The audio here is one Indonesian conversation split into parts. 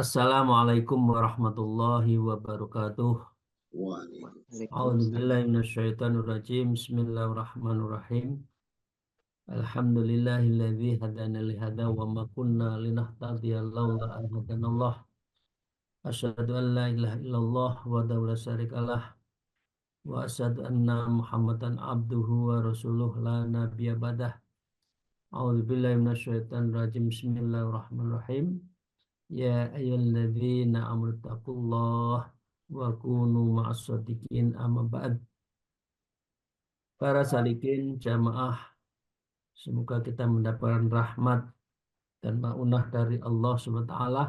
Assalamualaikum warahmatullahi wabarakatuh. Waalaikumsalam. A'udzubillahi minasyaitonirrajim. Bismillahirrahmanirrahim. Alhamdulillahilladzi hadana li hada wa ma kunna linahtadiya laula an hadanallah. Asyhadu an la ilaha illallah wa la syarikalah wa asyhadu anna Muhammadan abduhu wa rasuluh la nabiyya ba'dah. A'udzubillahi minasyaitonirrajim. Bismillahirrahmanirrahim. Ya ayyuhalladzina amanu taqullah wa kunu ma'as shadiqin, amma ba'd. Para salikin jamaah, semoga kita mendapatkan rahmat dan maunah dari Allah Subhanahu wa taala.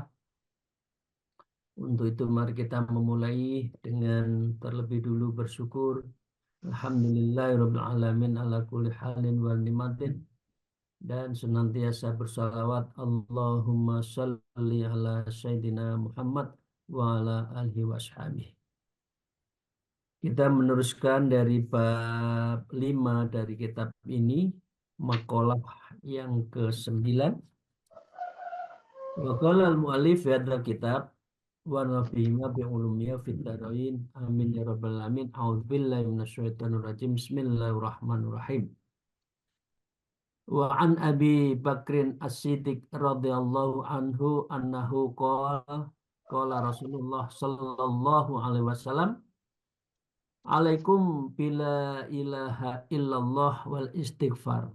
Untuk itu mari kita memulai dengan terlebih dulu bersyukur. Alhamdulillahirabbil alamin ala kulli halin wa nimatin, dan senantiasa bersalawat Allahumma shalli ala sayyidina Muhammad wa ala alihi washabihi. Kita meneruskan dari bab 5 dari kitab ini, makalah yang ke-9. Wa qala al-mu'allif fi hadzal kitab wa nafihima bi ulumiyya fid darain. Amin ya rabbal alamin. A'udzubillahi minasyaitonir rajim. Bismillahirrahmanirrahim. Wa an Abi Bakrin As-Siddiq radhiyallahu anhu annahu qala Rasulullah sallallahu alaihi wasallam, alaikum bila ilaha illallah wal istighfar.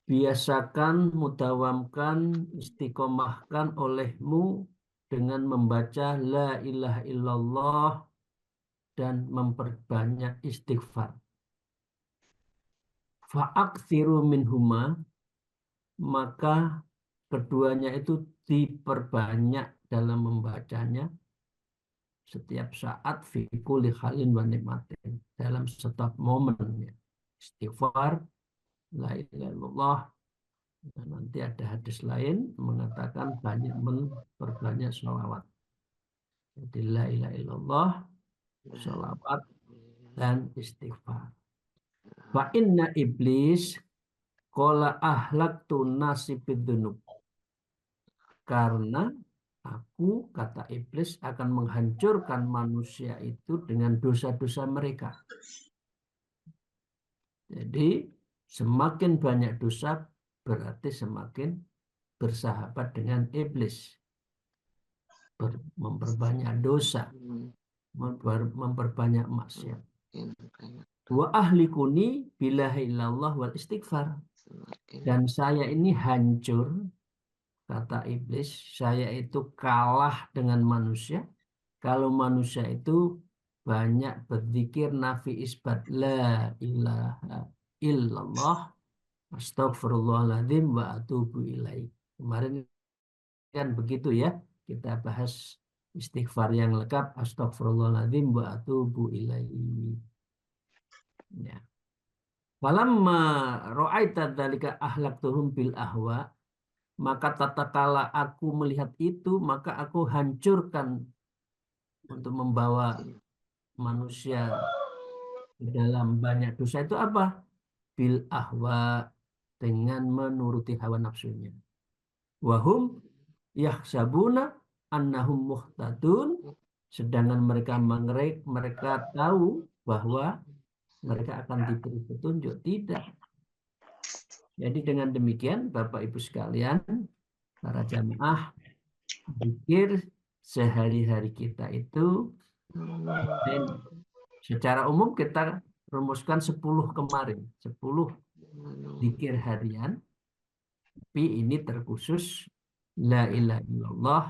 Biasakan, mudawamkan, istiqomahkan olehmu dengan membaca la ilaha illallah dan memperbanyak istighfar. Fa'akthiru minhuma, maka keduanya itu diperbanyak dalam membacanya setiap saat, fi kulli halin wa nikmatin, dalam setiap momen. Istighfar, la ilaha illallah. Dan nanti ada hadis lain mengatakan banyak memperbanyak sholawat. Jadi la ilaha illallah, sholawat, dan istighfar. Fa inna iblis qala ahlaktu nasi bidunub. Karena aku, kata iblis, akan menghancurkan manusia itu dengan dosa-dosa mereka. Jadi semakin banyak dosa berarti semakin bersahabat dengan iblis. Memperbanyak dosa, memperbanyak maksiat. Wa ahlikuni billahi illallah wal istighfar. Dan saya ini hancur, kata iblis, saya itu kalah dengan manusia kalau manusia itu banyak berzikir nafi isbat la ilaha illallah, astagfirullahaladzim wa atubu ilaih. Kemarin kan begitu ya, kita bahas istighfar yang lengkap, astagfirullahaladzim wa atubu ilaih. Ya. Falamma ra'aita dzalika ahlaktuhum bil ahwa, maka tatkala aku melihat itu, maka aku hancurkan untuk membawa manusia ke dalam banyak dosa. Itu apa? Bil ahwa, dengan menuruti hawa nafsunya. Wahum yahsabuna annahum muhtadun, sedangkan mereka tahu bahwa mereka akan diberi petunjuk. Tidak. Jadi dengan demikian Bapak Ibu sekalian, para jamaah, zikir sehari-hari kita itu, dan secara umum kita rumuskan 10 kemarin, 10 zikir harian, tapi ini terkhusus la ilaha illallah,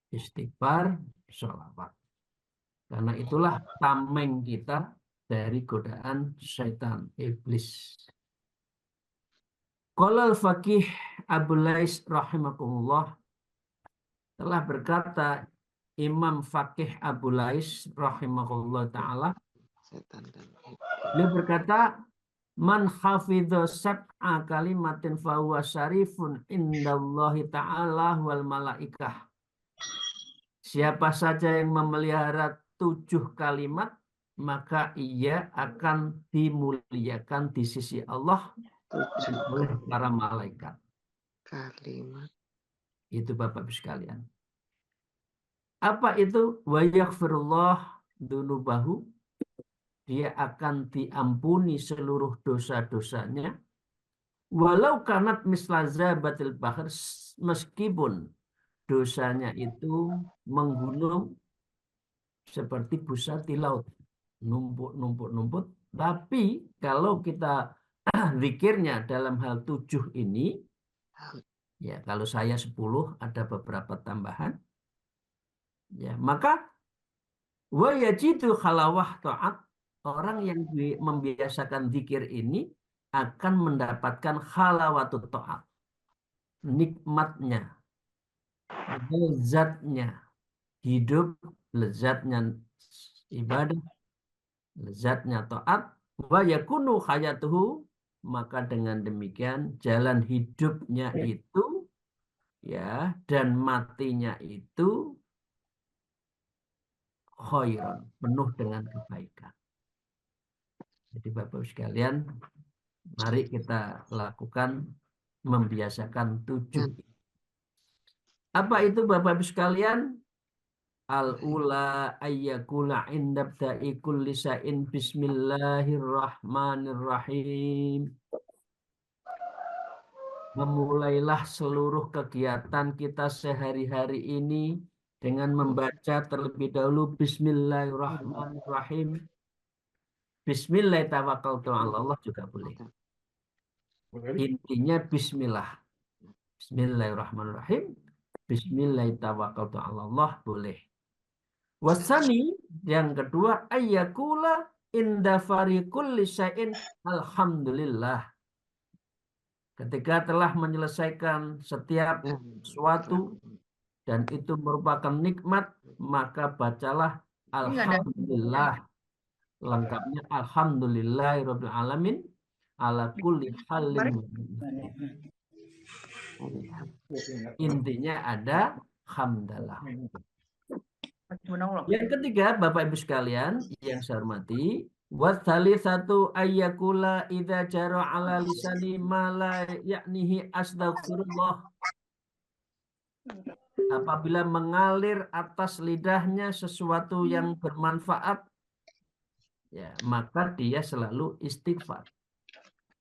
istighfar, sholawat. Karena itulah tameng kita dari godaan syaitan iblis. Qala al-faqih Abu Lais rahimakumullah, telah berkata Imam Faqih Abu Lais rahimahullah ta'ala, beliau berkata, man hafidha sab'a kalimatin fahuwa syarifun indallahi ta'ala wal malaikah. Siapa saja yang memelihara 7 kalimat, maka ia akan dimuliakan di sisi Allah oleh para malaikat. Kalimat Itu Bapak Ibu sekalian. Apa itu? Wa yaghfirullah dzunubahu. Dia akan diampuni seluruh dosa-dosanya. Walau kanat misla zabatil bahr, meskipun dosanya itu menggunung seperti busa di laut, numpuk. Tapi kalau kita zikirnya dalam hal 7 ini, ya kalau saya 10 ada beberapa tambahan, ya maka wa yajidu halawah taat, orang yang membiasakan zikir ini akan mendapatkan halawatut taat, nikmatnya, lezatnya hidup, lezatnya ibadah, lezatnya taat, wa yakunu hayatuhu, maka dengan demikian jalan hidupnya itu, ya, dan matinya itu khairon, penuh dengan kebaikan. Jadi Bapak sekalian, mari kita lakukan, membiasakan 7. Apa itu Bapak Ibu sekalian? Al-ula ayyakula indabda'i kulli sa'in bismillahirrahmanirrahim. Memulailah seluruh kegiatan kita sehari-hari ini dengan membaca terlebih dahulu Bismillahirrahmanirrahim. Bismillahirrahmanirrahim juga boleh. Intinya Bismillah. Bismillahirrahmanirrahim. Bismillahirrahmanirrahim boleh. Wasani yang kedua ayyakula inda fariqul lisain alhamdulillah. Ketika telah menyelesaikan setiap sesuatu dan itu merupakan nikmat, maka bacalah alhamdulillah. Lengkapnya alhamdulillahirabbil alamin ala kulli halin. Intinya ada hamdalah. Yang ketiga, Bapak Ibu sekalian yang saya hormati, satu ayyakula idza jara ala lisani ma la yaknihi astaghfirullah. Apabila mengalir atas lidahnya sesuatu yang bermanfaat, ya, maka dia selalu istighfar.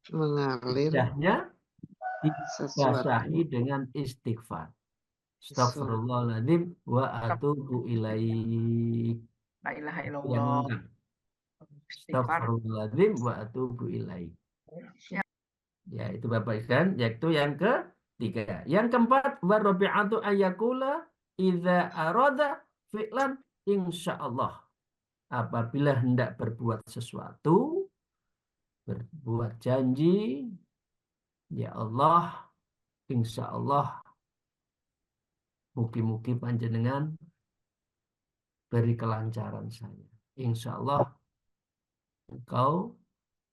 Mengalir Lidahnya dibasahi dengan istighfar. Astagfirullahaladzim wa atubu ilaih. La ilaha Yang illallah. lengkap. Astagfirullahaladzim wa atubu ilaih. Ya, itu Bapak ikan, yaitu yang ketiga. Yang keempat, wa rabi'atu ayyakula idza arada fi'lan insyaallah. Apabila hendak berbuat sesuatu, berbuat janji, ya Allah, insya Allah, mugi-mugi panjenengan beri kelancaran saya. Insya Allah, engkau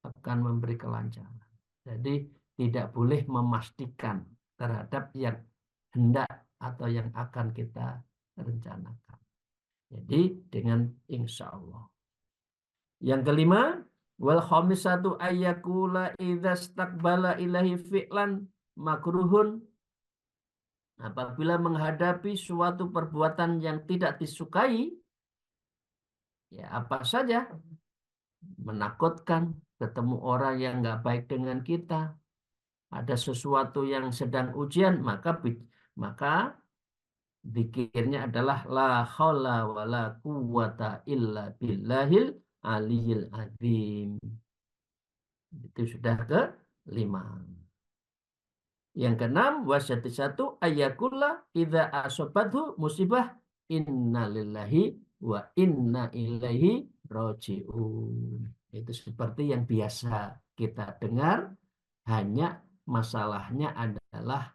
akan memberi kelancaran. Jadi tidak boleh memastikan terhadap yang hendak atau yang akan kita rencanakan. Jadi dengan insya Allah. Yang kelima, wal khamisatu ayyakula idza staqbala ilahi fi'lan makruhun. Apabila menghadapi suatu perbuatan yang tidak disukai, ya apa saja, menakutkan, ketemu orang yang nggak baik dengan kita, ada sesuatu yang sedang ujian, maka zikirnya adalah la haula wala quwata illa billahil aliyil azim. Itu sudah ke-5. Yang keenam, satu ayakulla idza asobathu musibah innalillahi wa inna ilaihi rajiun. Itu seperti yang biasa kita dengar, hanya masalahnya adalah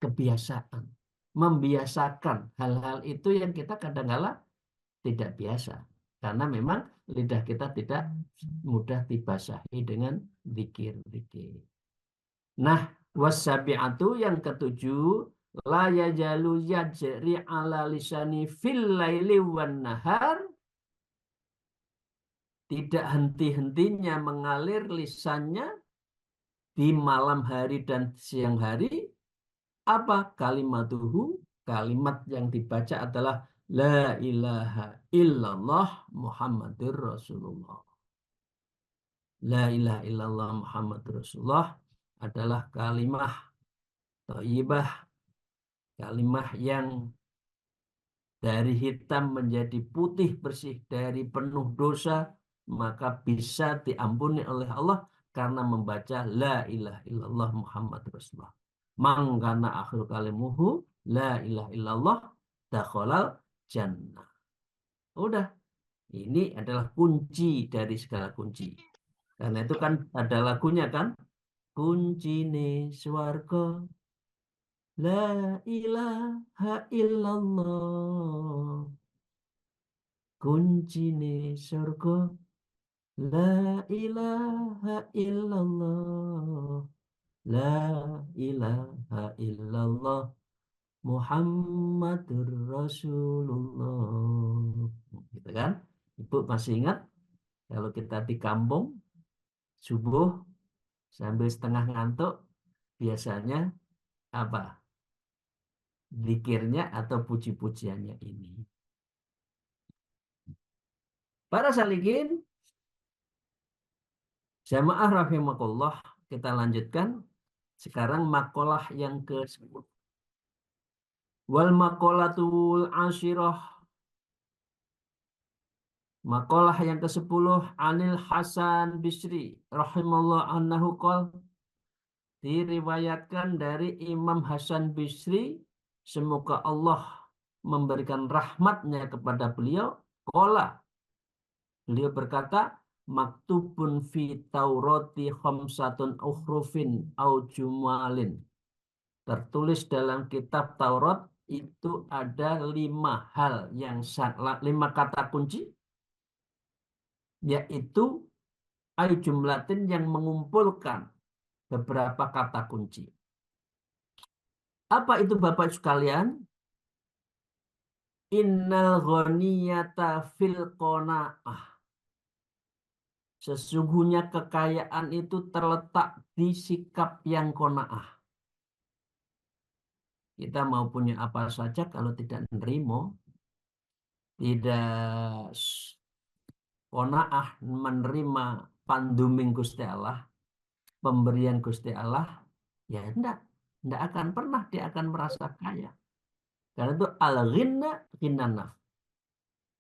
kebiasaan. Membiasakan hal-hal itu yang kita kadang-kala tidak biasa. Karena memang lidah kita tidak mudah dibasahi dengan zikir-zikir. Nah, wasabi'atu yang ketujuh, la yajalu yajri ala lisani fil laili wan nahar, tidak henti-hentinya mengalir lisannya di malam hari dan siang hari, Apa kalimatuhu? Kalimat yang dibaca adalah La ilaha illallah Muhammadur Rasulullah. La ilaha illallah Muhammadur Rasulullah adalah kalimah thayyibah, kalimah yang dari hitam menjadi putih bersih, dari penuh dosa, maka bisa diampuni oleh Allah karena membaca La ilaha illallah Muhammad Rasulullah. Mangkana akhir kalimuhu La ilaha illallah dakhalal jannah. Udah, ini adalah kunci dari segala kunci. Karena itu kan ada lagunya kan, kunci nih swarga La ilaha illallah. Kunci nih surga La ilaha illallah La ilaha illallah Muhammadur Rasulullah. Gitu kan? Ibu masih ingat kalau kita di kampung subuh sambil setengah ngantuk biasanya apa? Zikirnya atau puji-pujiannya ini. Para salikin jamaah rahimakumullah, kita lanjutkan. Sekarang makalah yang ke-10. Wal maqalatul asyirah. Makalah yang ke-10 Anil Hasan Bisri rahimallahu anhu qol, diriwayatkan dari Imam Hasan Bisri, semoga Allah memberikan rahmatnya kepada beliau. Qala, beliau berkata, maktubun fi Taurati khamsatun ukhrufin au jumalin. Tertulis dalam kitab Taurat itu ada 5 hal yang 5 kata kunci, yaitu ay jumlatin yang mengumpulkan beberapa kata kunci. Apa itu Bapak sekalian? Innal ghaniyata fil qanaah. Sesungguhnya kekayaan itu terletak di sikap yang qanaah. Kita mau punya apa saja kalau tidak nerimo, tidak qanaah menerima panduming Gusti Allah, pemberian Gusti Allah, ya enggak akan pernah dia akan merasa kaya. Karena itu al-ghina ghinan nafs.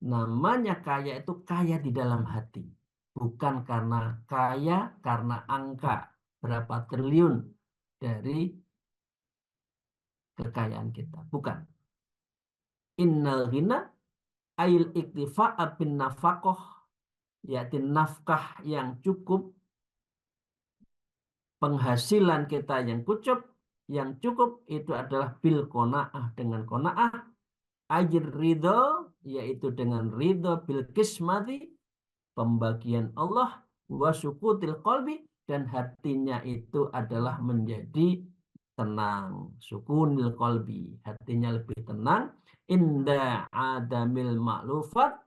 Namanya kaya itu kaya di dalam hati. Bukan karena kaya karena angka berapa triliun dari kekayaan kita. Bukan. Innal ghina ail iktifa'a bin nafaqah, yaitu nafkah yang cukup, penghasilan kita yang cukup itu adalah bil qanaah, dengan qanaah, ajir ridho, yaitu dengan ridho, bil kismati, pembagian Allah, wa sukutil qalbi, dan hatinya itu adalah menjadi tenang, sukunil qalbi, hatinya lebih tenang, inda adamil ma'lufat,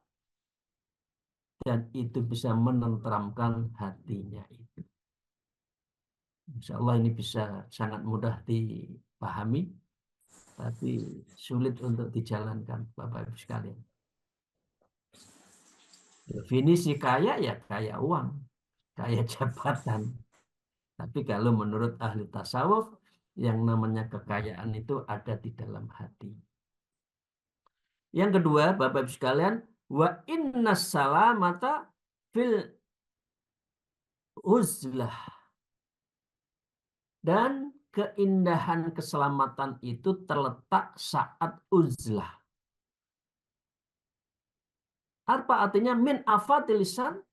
dan itu bisa menenteramkan hatinya itu. Insya Allah ini bisa sangat mudah dipahami, tapi sulit untuk dijalankan, Bapak Ibu sekalian. Definisi kaya ya kaya uang, kaya jabatan. Tapi kalau menurut ahli tasawuf, yang namanya kekayaan itu ada di dalam hati. Yang kedua, Bapak Ibu sekalian, wa inna salamata fil uzlah. Dan keindahan keselamatan itu terletak saat uzlah. Apa artinya min afatil lisan?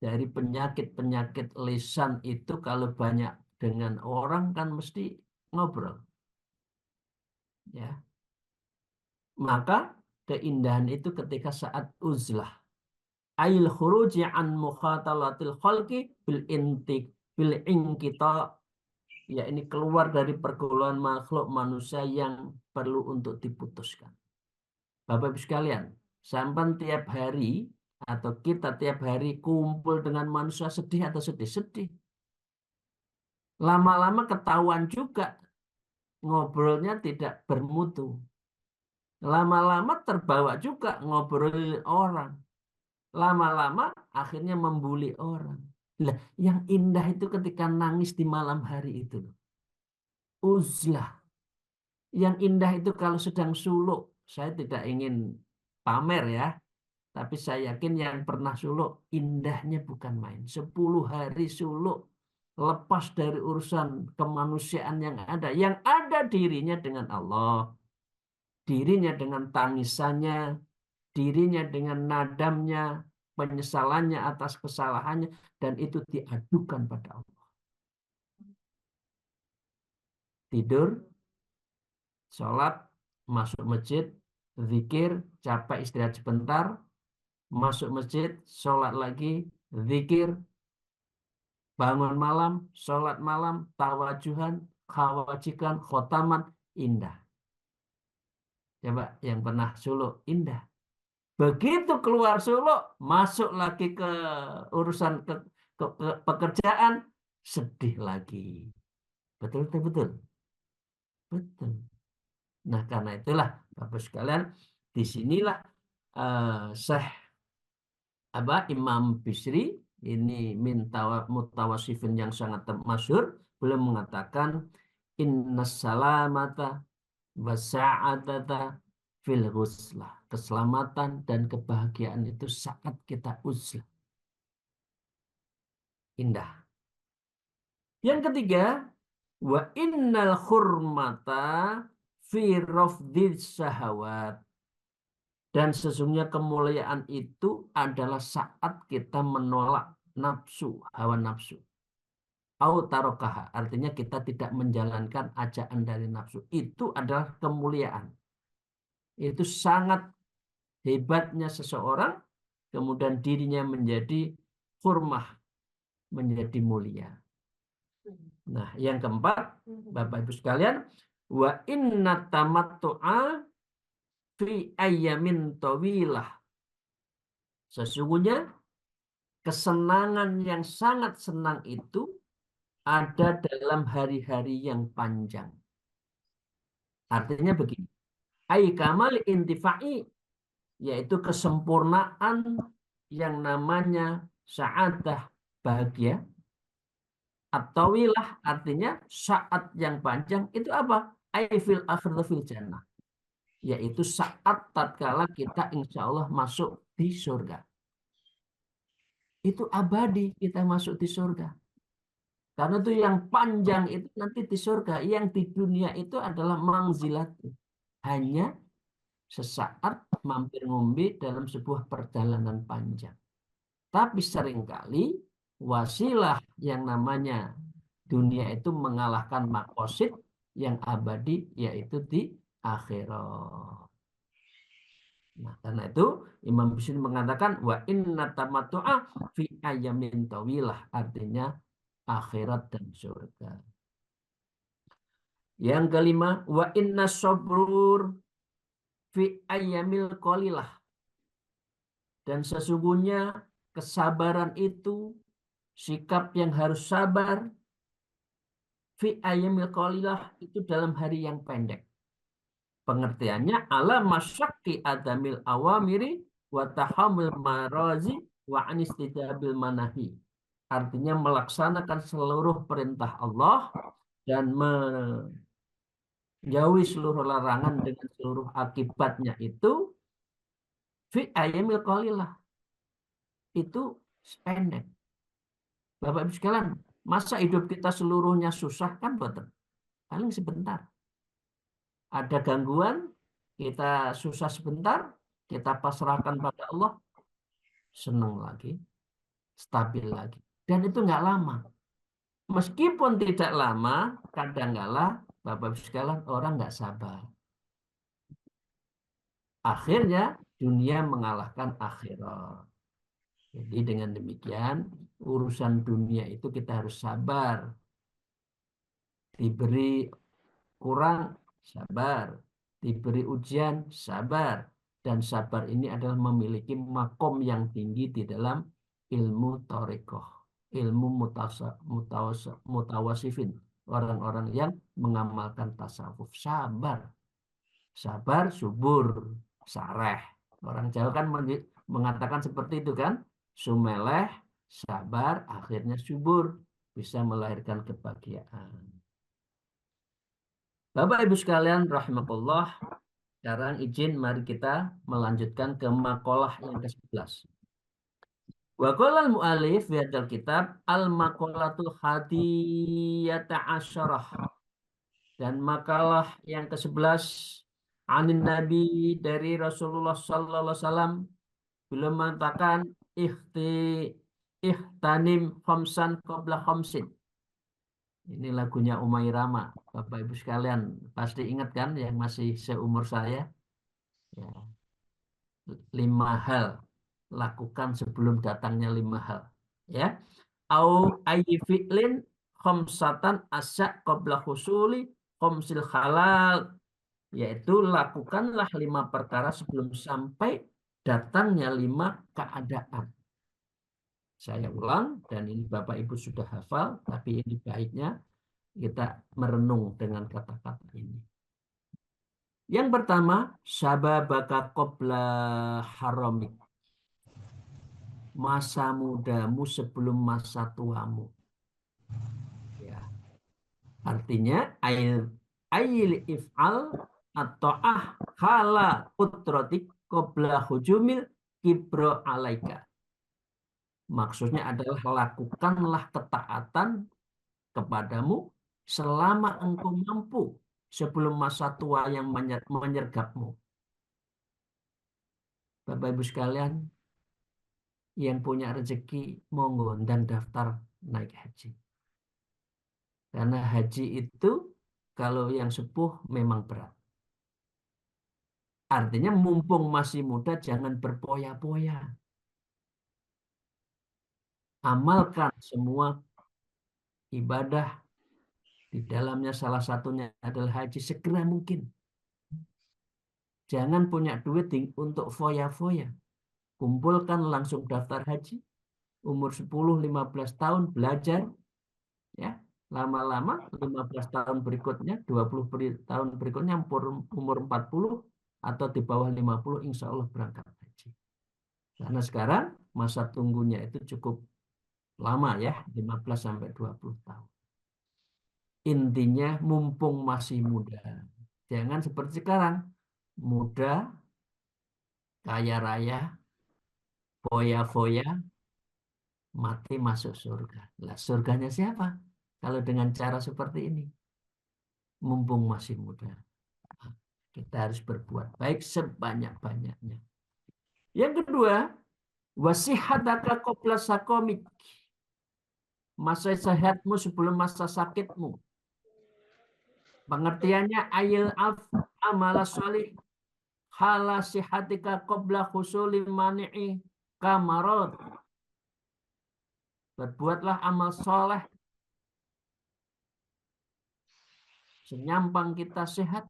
Dari penyakit-penyakit lisan itu kalau banyak dengan orang kan mesti ngobrol. Ya. Maka keindahan itu ketika saat uzlah. Ail khuruji an mukhatalatil khalqi bil inkita, ya ini keluar dari pergaulan makhluk manusia yang perlu untuk diputuskan. Bapak Ibu sekalian, sampai tiap hari atau kita tiap hari kumpul dengan manusia sedih atau sedih-sedih. Lama-lama ketahuan juga ngobrolnya tidak bermutu. Lama-lama terbawa juga ngobrolin orang. Lama-lama akhirnya membuli orang. Lah, yang indah itu ketika nangis di malam hari itu loh. Uzlah. Yang indah itu kalau sedang suluk. Saya tidak ingin pamer ya. Tapi saya yakin yang pernah suluk, indahnya bukan main. 10 hari suluk, lepas dari urusan kemanusiaan yang ada. Yang ada dirinya dengan Allah. Dirinya dengan tangisannya, dirinya dengan nadamnya, penyesalannya atas kesalahannya. Dan itu diadukan pada Allah. Tidur, sholat, masuk masjid, zikir, capek istirahat sebentar, masuk masjid, sholat lagi, zikir, bangun malam, sholat malam, tawajuhan, khawajikan, khotaman, indah. Coba yang pernah suluk, indah. Begitu keluar suluk, masuk lagi ke urusan ke pekerjaan, sedih lagi. Betul, betul, betul. Betul. Nah, karena itulah, Bapak sekalian, disinilah Syekh Imam Bisri ini mutawasifin yang sangat masyhur, beliau mengatakan innas salamata wasa'adata fil ghuslah. Keselamatan dan kebahagiaan itu saat kita uzlah. Indah. Yang ketiga, wa innal hurmata fi rafdhis syahawat. Dan sesungguhnya kemuliaan itu adalah saat kita menolak nafsu, hawa nafsu. Au tarokaha, artinya kita tidak menjalankan ajaan dari nafsu. Itu adalah kemuliaan. Itu sangat hebatnya seseorang, kemudian dirinya menjadi hurmah, menjadi mulia. Nah, yang keempat, Bapak Ibu sekalian, wa inna tamattu'a fi ayyamin tawilah. Sesungguhnya kesenangan yang sangat senang itu ada dalam hari-hari yang panjang. Artinya begini, ai kamal intifa'i, yaitu kesempurnaan yang namanya sa'adah, bahagia, atau wilah artinya saat yang panjang itu apa? Ai fil akhirati fil jannah, yaitu saat tatkala kita insya Allah masuk di surga. Itu abadi kita masuk di surga. Karena itu yang panjang itu nanti di surga. Yang di dunia itu adalah mangzilat. Hanya sesaat mampir ngombe dalam sebuah perjalanan panjang. Tapi seringkali wasilah yang namanya dunia itu mengalahkan makosid yang abadi yaitu di akhirat. Nah, karena itu Imam Bisri mengatakan wa inna tamattu'a fi ayyamin tawilah, artinya akhirat dan surga. Yang kelima, wa inna sabrur fi ayyamil qalilah. Dan sesungguhnya kesabaran itu, sikap yang harus sabar fi ayyamil qalilah itu dalam hari yang pendek. Pengertiannya ala masyakki adamil awamiri wa tahamul marazi wa anistijabil manahi. Artinya melaksanakan seluruh perintah Allah dan menjauhi seluruh larangan dengan seluruh akibatnya itu fi ayyamil qalilah. Itu pendek. Bapak Ibu sekalian, masa hidup kita seluruhnya susah kan betul? Paling sebentar. Ada gangguan, kita susah sebentar, kita pasrahkan pada Allah, senang lagi, stabil lagi. Dan itu nggak lama. Meskipun tidak lama, kadang-kala Bapak Ibu sekalian orang nggak sabar. Akhirnya dunia mengalahkan akhirat. Jadi dengan demikian urusan dunia itu kita harus sabar. Diberi kurang, sabar. Diberi ujian, sabar. Dan sabar ini adalah memiliki makom yang tinggi di dalam ilmu thariqah, ilmu mutawasifin, orang-orang yang mengamalkan tasawuf. Sabar, sabar, subur, sareh. Orang Jawa kan mengatakan seperti itu kan. Sumeleh, sabar, akhirnya subur. Bisa melahirkan kebahagiaan. Bapak Ibu sekalian, rahimakumullah. Sekarang izin mari kita melanjutkan ke makalah yang ke-11. Wa qala al-mu'allif fi hadzal kitab al-maqalatul hadiyata asyarah, dan makalah yang ke-11 anin Nabi dari Rasulullah sallallahu alaihi wasallam, beliau mengatakan ikhti ihtanim khamsan qabla khamsin. Ini lagunya Umairama. Bapak Ibu sekalian pasti ingat kan yang masih seumur saya? Ya, 5 hal lakukan sebelum datangnya 5 hal. Ya, au ayyi fi'lin khamsatan asya qabla husuli khamsil halal, yaitu lakukanlah 5 perkara sebelum sampai datangnya 5 keadaan. Saya ulang, dan ini Bapak Ibu sudah hafal, tapi ini baiknya kita merenung dengan kata-kata ini. Yang pertama, sababaka qabla haramik, masa mudamu sebelum masa tuamu. Ya, artinya ayil if'al atau hala putrotik qabla hujumil kibro alaika. Maksudnya adalah lakukanlah ketaatan kepadamu selama engkau mampu sebelum masa tua yang menyergapmu. Bapak Ibu sekalian, yang punya rezeki monggo dan daftar naik haji. Karena haji itu kalau yang sepuh memang berat. Artinya mumpung masih muda jangan berpoya-poya. Amalkan semua ibadah, di dalamnya salah satunya adalah haji segera mungkin. Jangan punya duit untuk foya-foya. Kumpulkan langsung daftar haji. Umur 10-15 tahun belajar. Ya, lama-lama 15 tahun berikutnya, 20 tahun berikutnya, umur 40 atau di bawah 50 insya Allah berangkat haji. Karena sekarang masa tunggunya itu cukup lama ya, 15-20 tahun. Intinya mumpung masih muda. Jangan seperti sekarang. Muda, kaya raya, foya-foya, mati masuk surga. Lah, surganya siapa? Kalau dengan cara seperti ini. Mumpung masih muda. Kita harus berbuat baik sebanyak-banyaknya. Yang kedua, wasihataka qabla sakomik. Masa sehatmu sebelum masa sakitmu. Pengertiannya ayil af amala sholih hala sihatika qabla husuli mani'i kamarot. Berbuatlah amal soleh senyampang kita sehat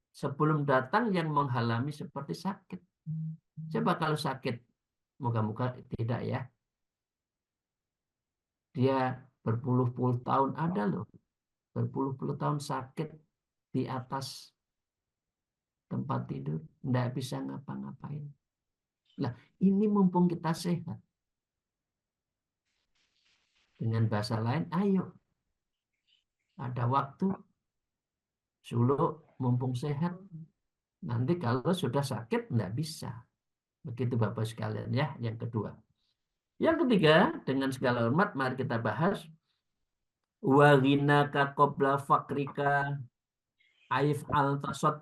sebelum datang yang menghalangi seperti sakit. Coba kalau sakit, moga-moga tidak ya. Dia berpuluh-puluh tahun ada loh. Berpuluh-puluh tahun sakit di atas tempat tidur. Tidak bisa ngapa-ngapain. Nah, ini mumpung kita sehat. Dengan bahasa lain, ayo. Ada waktu. Suluk mumpung sehat. Nanti kalau sudah sakit, tidak bisa. Begitu Bapak sekalian ya. Yang kedua. Yang ketiga, dengan segala hormat, mari kita bahas. Wa ghinaka qabla fakrika aif al tasad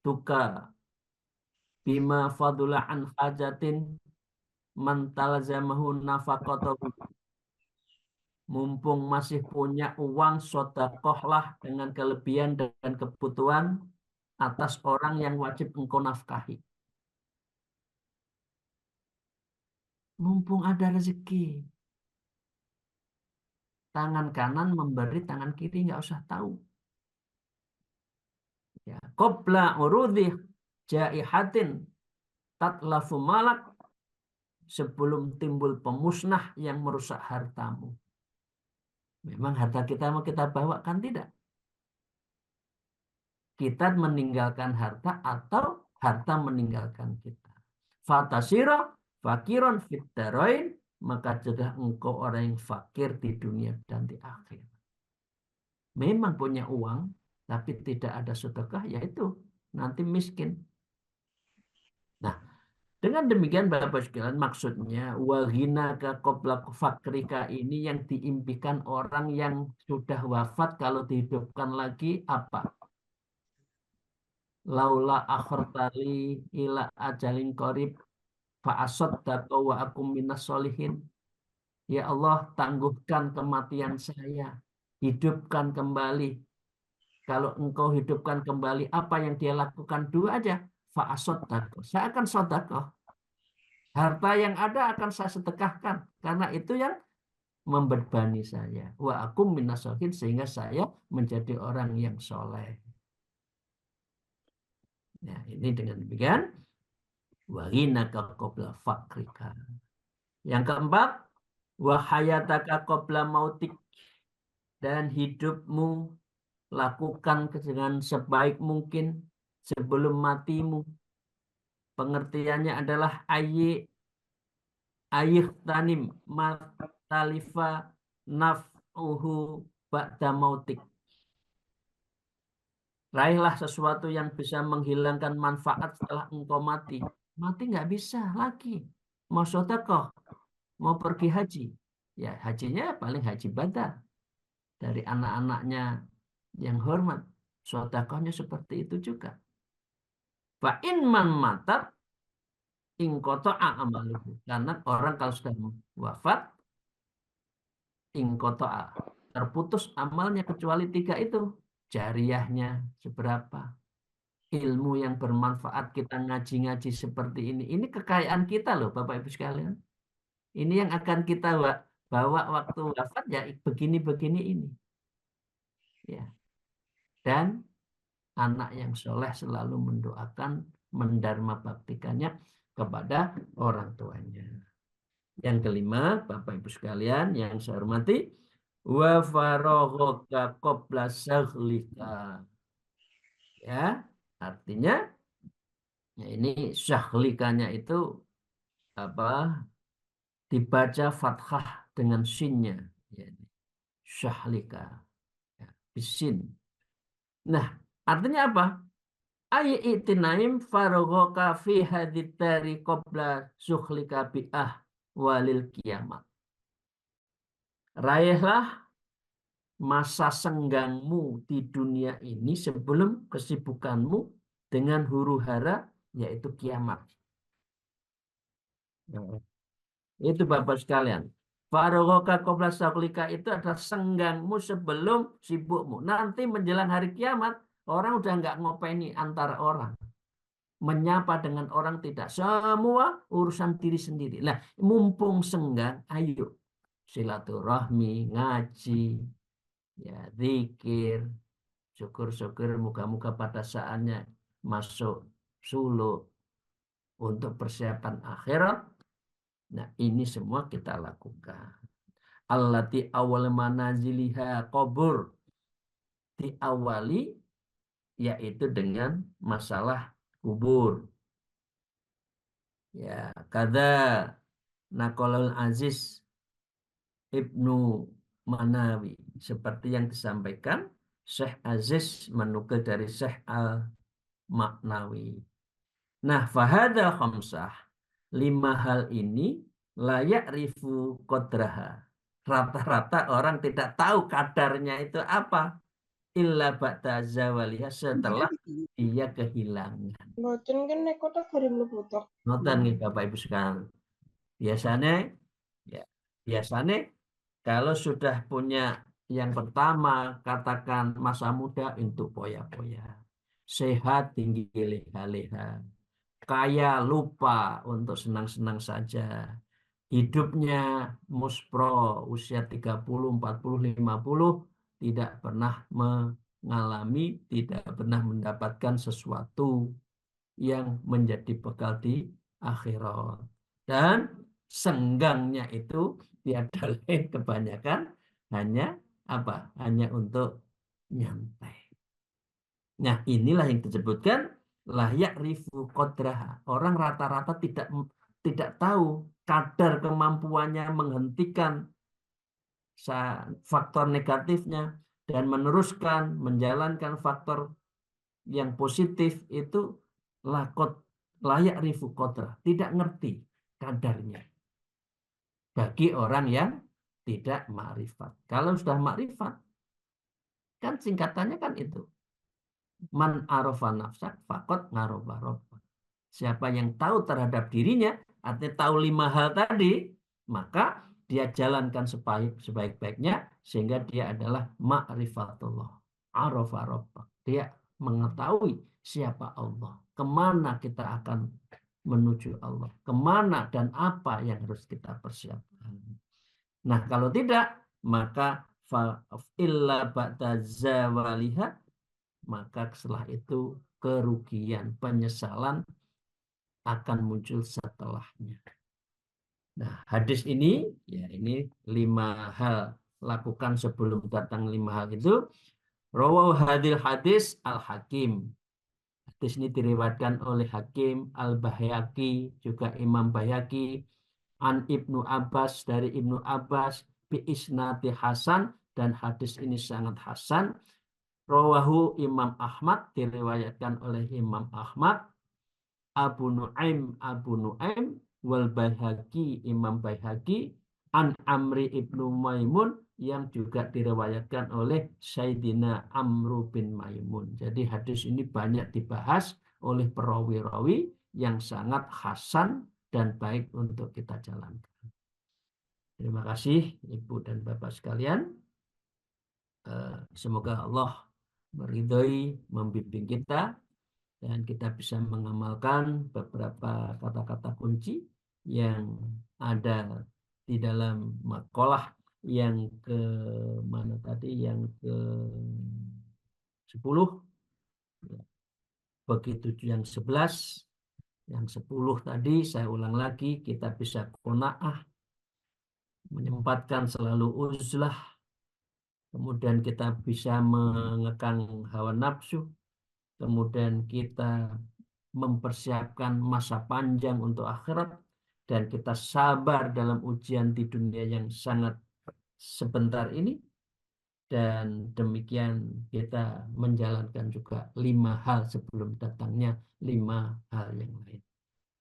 duka bima fadula an hajatin man talzamahu nafaqatahu. Mumpung masih punya uang, sedekahlah dengan kelebihan dan kebutuhan atas orang yang wajib engkau nafkahi. Mumpung ada rezeki. Tangan kanan memberi, tangan kiri nggak usah tahu. Ya, qabla urudhi jaihatin tatlafu malak, sebelum timbul pemusnah yang merusak hartamu. Memang harta kita mau kita bawa kan tidak? kita meninggalkan harta atau harta meninggalkan kita. Fatasiro fakiron fid darain, maka jadilah engkau orang yang fakir di dunia dan di akhir. Memang punya uang, tapi tidak ada sedekah, yaitu nanti miskin. Nah, dengan demikian Bapak sekalian, maksudnya wahina ka qabla fakrika ini yang diimpikan orang yang sudah wafat kalau dihidupkan lagi apa? Laula akhartali ila ajalin qarib fa asaddaqu wa akum minas solihin. Ya Allah, tangguhkan kematian saya. Hidupkan kembali. Kalau engkau hidupkan kembali, apa yang dia lakukan? Dua aja. Fa asaddaqu. Saya akan sedekah. Harta yang ada akan saya sedekahkan. Karena itu yang membebani saya. Wa akum minas solihin, sehingga saya menjadi orang yang soleh. Nah, ini dengan demikian. Wahinaka qabla fakrika. Yang keempat, wahayataka qabla mautik, dan hidupmu lakukan dengan sebaik mungkin sebelum matimu. Pengertiannya adalah ayih tanim matalifa naf'uhu ba'da mautik. Raihlah sesuatu yang bisa menghilangkan manfaat setelah engkau mati. Mati nggak bisa lagi. Mau sedekah, mau pergi haji. Ya hajinya paling haji badar. Dari anak-anaknya yang hormat. Sedekahnya seperti itu juga. Fa in man matat in qata'a amaluhu. Karena orang kalau sudah wafat in qata'a, terputus amalnya kecuali tiga itu. Jariyahnya seberapa? Ilmu yang bermanfaat, kita ngaji-ngaji seperti ini. Ini kekayaan kita loh Bapak Ibu sekalian. Ini yang akan kita bawa waktu wafat ya begini-begini ini. Ya. Dan anak yang soleh selalu mendoakan, mendarma baktikannya kepada orang tuanya. Yang kelima, Bapak Ibu sekalian yang saya hormati, wa faraghoka qabla saghlika. Ya, artinya ya ini syahlikanya itu apa? Dibaca fathah dengan sinnya, ya, syahlika, ya, bisin. Nah, artinya apa? Ay itinaim faraghoka fi haditari qabla sukhlika bi'ah walil kiamat. Raihlah masa senggangmu di dunia ini sebelum kesibukanmu dengan huru hara, yaitu kiamat. Itu Bapak sekalian. Faraghoka qabla sukhlika itu adalah senggangmu sebelum sibukmu. Nanti menjelang hari kiamat, orang udah nggak ngopeni antara orang. Menyapa dengan orang tidak, semua urusan diri sendiri. Nah, mumpung senggang, ayo silaturahmi, ngaji, ya zikir, syukur-syukur muka-muka pada saatnya masuk suluk untuk persiapan akhirat. Nah, ini semua kita lakukan. Allati awal manaziliha qabur, diawali yaitu dengan masalah kubur. Ya, kada Naqalul Aziz Ibnu Manawi, seperti yang disampaikan Syekh Aziz menukil dari Syekh Al-Maknawi. Nah, fahadal khamsah, lima hal ini layak rifu kodraha. Rata-rata orang tidak tahu kadarnya itu apa. Illa ba'da zawaliha, setelah dia kehilangan. Mboten kan nek kota bareng mlebu tok. Notan nih Bapak Ibu sekalian. Biasanya ya, biasanya kalau sudah punya yang pertama, katakan masa muda untuk poya-poya. Sehat tinggi leha-leha. Kaya lupa untuk senang-senang saja. Hidupnya muspro usia 30, 40, 50 tidak pernah mengalami, tidak pernah mendapatkan sesuatu yang menjadi bekal di akhirat. Dan senggangnya itu tiada lain kebanyakan hanya apa? Hanya untuk nyantai. Nah, inilah yang disebutkan la ya'rifu qadraha. Orang rata-rata tidak tahu kadar kemampuannya menghentikan faktor negatifnya dan meneruskan menjalankan faktor yang positif itu layak rifu qadra, tidak ngerti kadarnya bagi orang yang tidak makrifat. Kalau sudah makrifat, kan singkatannya kan itu. Man arofa nafsak fakot ngarofa rofa. Siapa yang tahu terhadap dirinya, artinya tahu 5 hal tadi, maka dia jalankan sebaik-baiknya sehingga dia adalah ma'rifatullah. Arafa rabbah. Dia mengetahui siapa Allah, kemana kita akan menuju Allah, kemana dan apa yang harus kita persiapkan. Nah, kalau tidak, maka illa ba'da zawaliha, maka setelah itu kerugian, penyesalan akan muncul setelahnya. Nah, hadis ini, ya ini 5 hal lakukan sebelum datang 5 hal itu. Rawahu hadil hadis al-Hakim. Hadis ini diriwayatkan oleh Hakim al-Baihaqi, juga Imam Baihaqi, an Ibnu Abbas, dari Ibnu Abbas, bi isnadi hasan, dan hadis ini sangat hasan. Rawahu Imam Ahmad, diriwayatkan oleh Imam Ahmad, Abu Nuaim wal Baihaqi, Imam Baihaqi, an Amri ibnu Maimun, yang juga diriwayatkan oleh Sayyidina Amru bin Maimun. Jadi hadis ini banyak dibahas oleh perawi-rawi yang sangat hasan dan baik untuk kita jalankan. Terima kasih Ibu dan Bapak sekalian. Semoga Allah meridhoi, membimbing kita, dan kita bisa mengamalkan beberapa kata-kata kunci yang ada di dalam makalah yang ke mana tadi, yang ke 10, begitu yang 11, yang 10 tadi saya ulang lagi, kita bisa qanaah, menyempatkan selalu uzlah, kemudian kita bisa mengekang hawa nafsu, kemudian kita mempersiapkan masa panjang untuk akhirat, dan kita sabar dalam ujian di dunia yang sangat sebentar ini, dan demikian kita menjalankan juga 5 hal sebelum datangnya 5 hal yang lain.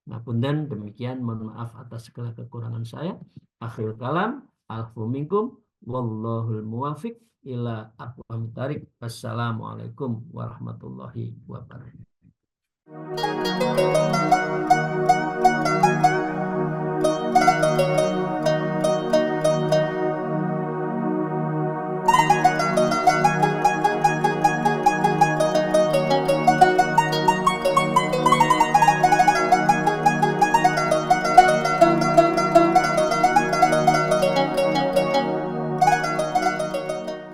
Nah, punten demikian, mohon maaf atas segala kekurangan saya. Akhir kalam, alfu minkum, wallahul muwafiq ila aqwamit thariq. Wassalamualaikum warahmatullahi wabarakatuh.